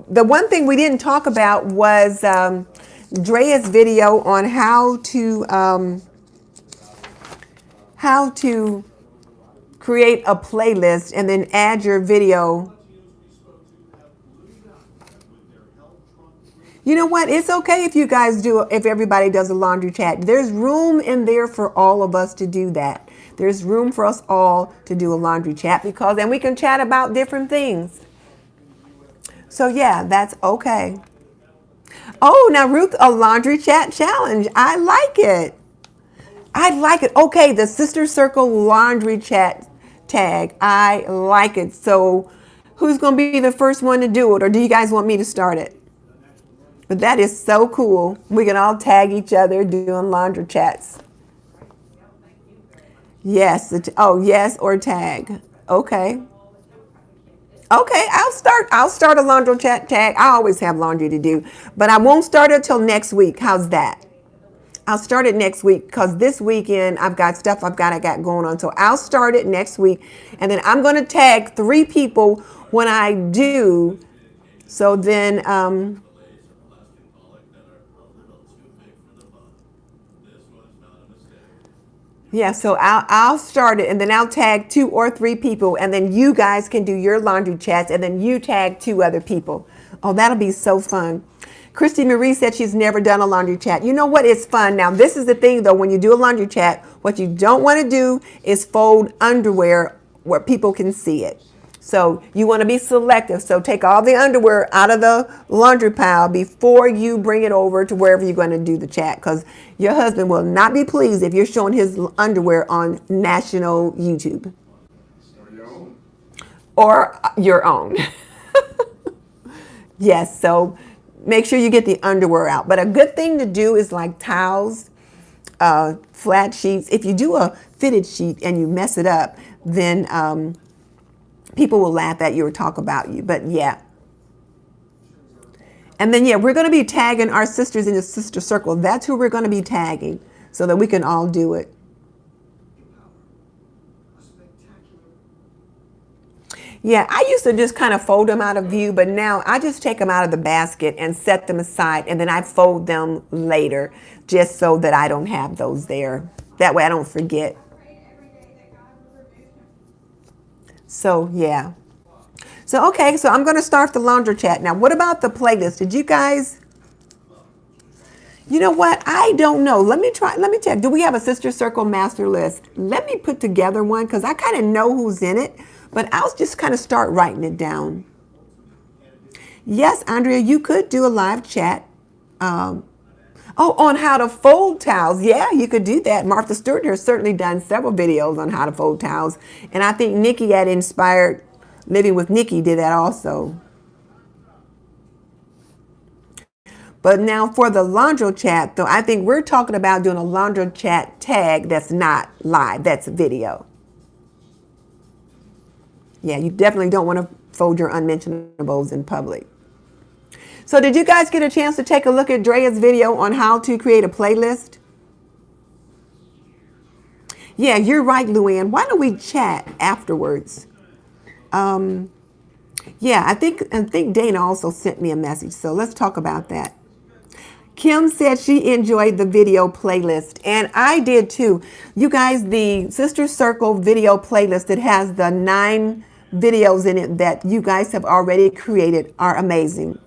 the one thing we didn't talk about was Drea's video on how to create a playlist and then add your video. You know what? It's okay if you guys do, if everybody does a laundry chat. There's room in there for all of us to do that. There's room for us all to do a laundry chat because then we can chat about different things. So yeah, that's okay. Oh, now Ruth, a laundry chat challenge. I like it. I like it. Okay, the Sister Circle laundry chat tag. I like it. So who's going to be the first one to do it? Or do you guys want me to start it? But that is so cool. We can all tag each other doing laundry chats. Yes. Oh, yes, or tag. Okay. Okay, I'll start a laundry chat tag. I always have laundry to do, but I won't start it till next week. How's that? I'll start it next week because this weekend I've got stuff I've got going on. So I'll start it next week, and then I'm going to tag 3 people when I do. So then, yeah, so I'll start it and then I'll tag 2 or 3 people and then you guys can do your laundry chats and then you tag 2 other people. Oh, that'll be so fun. Christy Marie said she's never done a laundry chat. You know what? It's fun. Now, this is the thing, though. When you do a laundry chat, what you don't want to do is fold underwear where people can see it. So you want to be selective. So take all the underwear out of the laundry pile before you bring it over to wherever you're going to do the chat, because your husband will not be pleased if you're showing his underwear on national YouTube. Or your own. Yes, so make sure you get the underwear out. But a good thing to do is like towels, flat sheets. If you do a fitted sheet and you mess it up, then people will laugh at you or talk about you. But yeah. And then, yeah, we're going to be tagging our sisters in the Sister Circle. That's who we're going to be tagging so that we can all do it. Yeah, I used to just kind of fold them out of view, but now I just take them out of the basket and set them aside, and then I fold them later just so that I don't have those there. That way I don't forget. So, yeah. So, okay, so I'm going to start the laundry chat. Now, what about the playlist? Did you guys... You know what? I don't know. Let me check. Do we have a Sister Circle master list? Let me put together one because I kind of know who's in it, But I'll just kind of start writing it down. Yes, Andrea, you could do a live chat. Um, oh, on how to fold towels. Yeah, you could do that. Martha Stewart has certainly done several videos on how to fold towels. And I think Nikki at Inspired Living with Nikki did that also. But now for the laundry chat, though, I think we're talking about doing a laundry chat tag that's not live, that's video. Yeah, you definitely don't want to fold your unmentionables in public. So did you guys get a chance to take a look at Drea's video on how to create a playlist? Yeah, you're right, Luann. Why don't we chat afterwards? Yeah, I think Dana also sent me a message, so let's talk about that. Kim said she enjoyed the video playlist, and I did too. You guys, the Sister Circle video playlist that has the 9 videos in it that you guys have already created are amazing.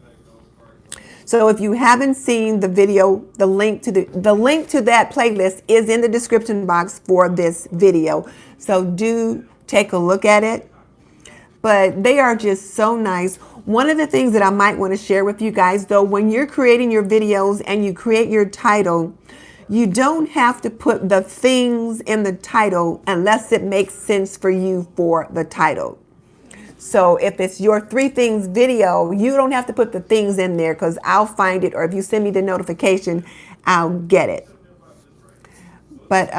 So if you haven't seen the video, the link to that playlist is in the description box for this video. So do take a look at it. But they are just so nice. One of the things that I might want to share with you guys, though, when you're creating your videos and you create your title, you don't have to put the things in the title unless it makes sense for you for the title. So if it's your 3 things video, you don't have to put the things in there because I'll find it, or if you send me the notification, I'll get it. But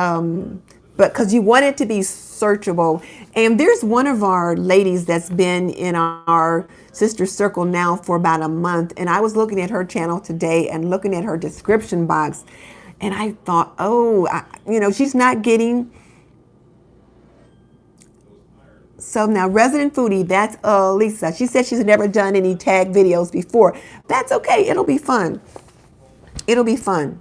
because you want it to be searchable. And there's one of our ladies that's been in our Sister Circle now for about a month. And I was looking at her channel today and looking at her description box. And I thought, she's not getting. So now Resident Foodie, that's Lisa. She said she's never done any tag videos before. That's okay. It'll be fun. It'll be fun.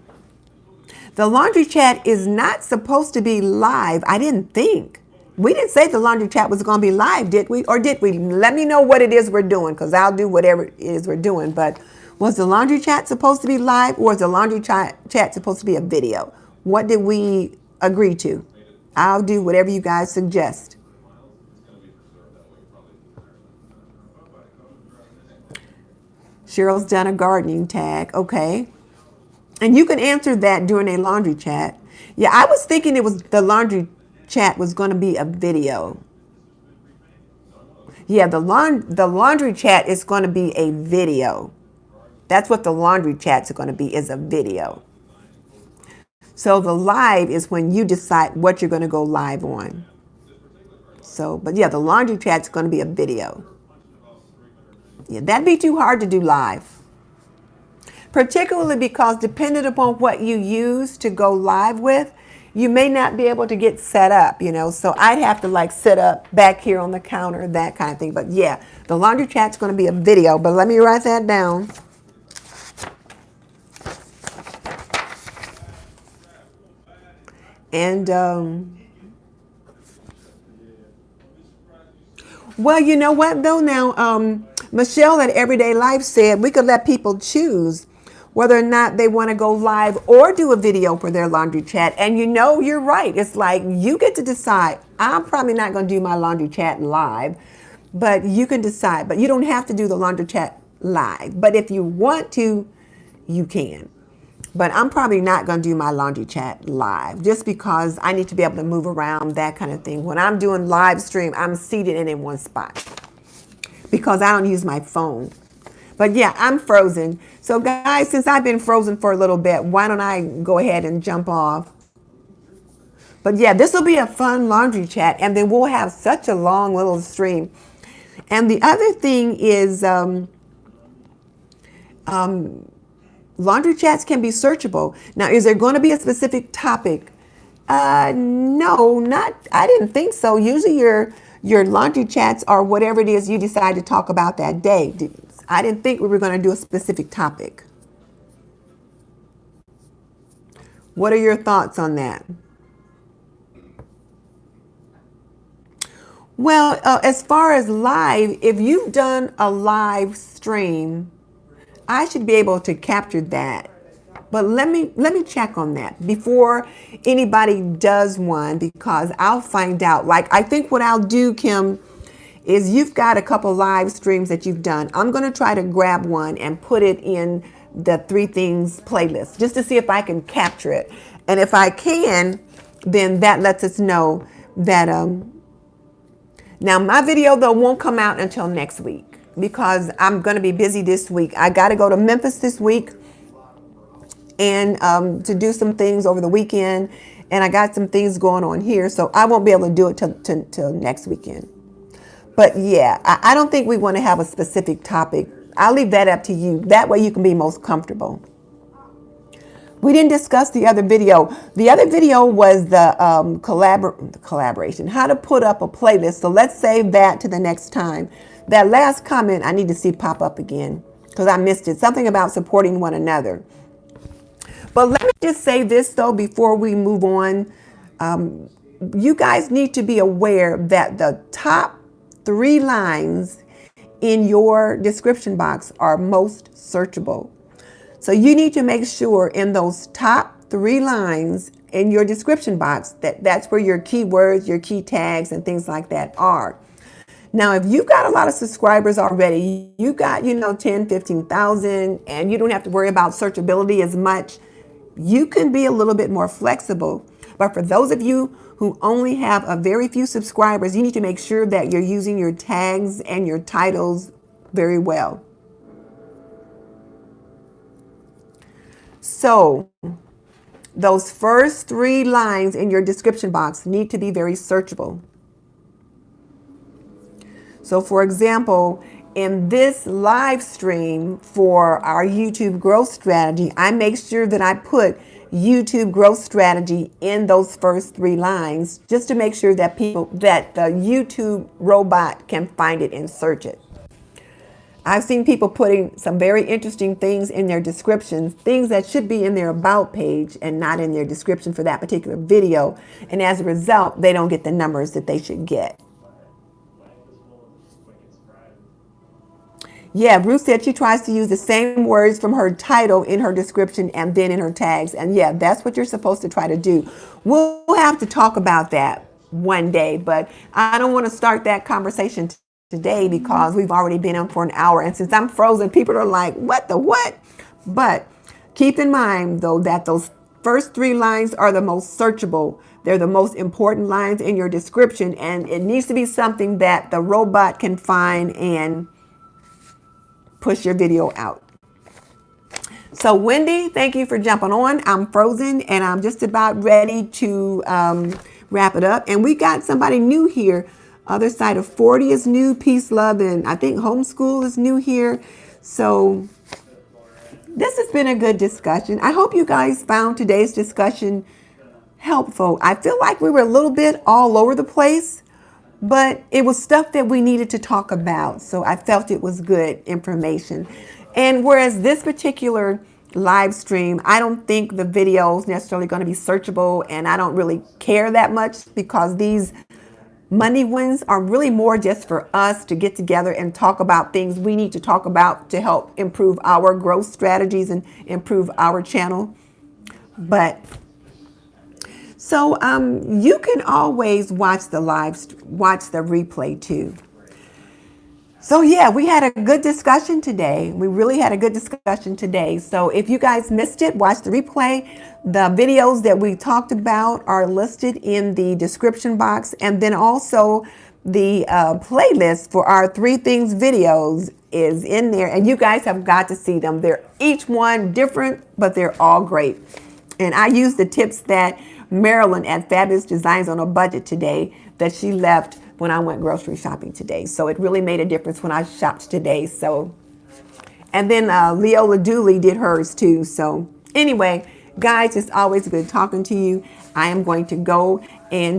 The laundry chat is not supposed to be live. I didn't think. We didn't say the laundry chat was going to be live, did we? Or did we? Let me know what it is we're doing, because I'll do whatever it is we're doing. But was the laundry chat supposed to be live, or was the laundry chat supposed to be a video? What did we agree to? I'll do whatever you guys suggest. Cheryl's done a gardening tag. Okay. And you can answer that during a laundry chat. Yeah, I was thinking it was the laundry chat was going to be a video. Yeah, the laundry chat is going to be a video. That's what the laundry chats are going to be, is a video. So the live is when you decide what you're going to go live on. So, but yeah, the laundry chat's going to be a video. Yeah, that'd be too hard to do live. Particularly because depending upon what you use to go live with, you may not be able to get set up, So I'd have to sit up back here on the counter, that kind of thing. But yeah, the laundry chat's going to be a video. But let me write that down. And well, you know what though? Now, Michelle at Everyday Life said we could let people choose whether or not they want to go live or do a video for their laundry chat. And you're right. It's like you get to decide. I'm probably not going to do my laundry chat live, but you can decide. But you don't have to do the laundry chat live. But if you want to, you can. But I'm probably not going to do my laundry chat live just because I need to be able to move around, that kind of thing. When I'm doing live stream, I'm seated in one spot because I don't use my phone. But yeah, I'm frozen. So guys, since I've been frozen for a little bit, why don't I go ahead and jump off? But yeah, this will be a fun laundry chat, and then we'll have such a long little stream. And the other thing is laundry chats can be searchable. Now, is there going to be a specific topic? No, I didn't think so. Usually your laundry chats are whatever it is you decide to talk about that day. I didn't think we were going to do a specific topic. What are your thoughts on that? Well, as far as live, if you've done a live stream, I should be able to capture that. But let me check on that before anybody does one, because I'll find out. I think what I'll do, Kim, is you've got a couple live streams that you've done. I'm going to try to grab one and put it in the 3 Things playlist just to see if I can capture it. And if I can, then that lets us know that now my video though won't come out until next week because I'm going to be busy this week. I got to go to Memphis this week and to do some things over the weekend, and I got some things going on here, so I won't be able to do it till next weekend. But yeah, I don't think we want to have a specific topic. I'll leave that up to you. That way you can be most comfortable. We didn't discuss the other video. The other video was the collaboration, how to put up a playlist. So let's save that to the next time. That last comment I need to see pop up again because I missed it. Something about supporting one another. But let me just say this though before we move on. You guys need to be aware that the top 3 lines in your description box are most searchable. So you need to make sure in those top 3 lines in your description box that's where your keywords, your key tags, and things like that are. Now, if you've got a lot of subscribers already, you got, 10, 15,000, and you don't have to worry about searchability as much, you can be a little bit more flexible. But for those of you who only have a very few subscribers, you need to make sure that you're using your tags and your titles very well. So those first 3 lines in your description box need to be very searchable. So for example, in this live stream for our YouTube growth strategy, I make sure that I put YouTube growth strategy in those first 3 lines just to make sure that the YouTube robot can find it and search it. I've seen people putting some very interesting things in their descriptions, things that should be in their about page and not in their description for that particular video. And as a result, they don't get the numbers that they should get. Yeah, Ruth said she tries to use the same words from her title in her description and then in her tags. And yeah, that's what you're supposed to try to do. We'll have to talk about that one day, but I don't want to start that conversation today because we've already been on for an hour. And since I'm frozen, people are like, what the what? But keep in mind, though, that those first 3 lines are the most searchable. They're the most important lines in your description, and it needs to be something that the robot can find and push your video out. So Wendy, thank you for jumping on. I'm frozen and I'm just about ready to wrap it up. And we got somebody new here. Other side of 40 is new. Peace, love, and I think homeschool is new here. So this has been a good discussion. I hope you guys found today's discussion helpful. I feel like we were a little bit all over the place, but it was stuff that we needed to talk about. So I felt it was good information. And whereas this particular live stream, I don't think the video is necessarily going to be searchable, and I don't really care that much because these money wins are really more just for us to get together and talk about things we need to talk about to help improve our growth strategies and improve our channel. But so you can always watch the replay too. So yeah, we had a good discussion today. We really had a good discussion today. So if you guys missed it, watch the replay. The videos that we talked about are listed in the description box. And then also the playlist for our 3 Things videos is in there. And you guys have got to see them. They're each one different, but they're all great. And I use the tips that Marilyn at Fabulous Designs on a Budget today that she left when I went grocery shopping today. So it really made a difference when I shopped today. So, and then Leola Dooley did hers too. So anyway, guys, it's always good talking to you. I am going to go and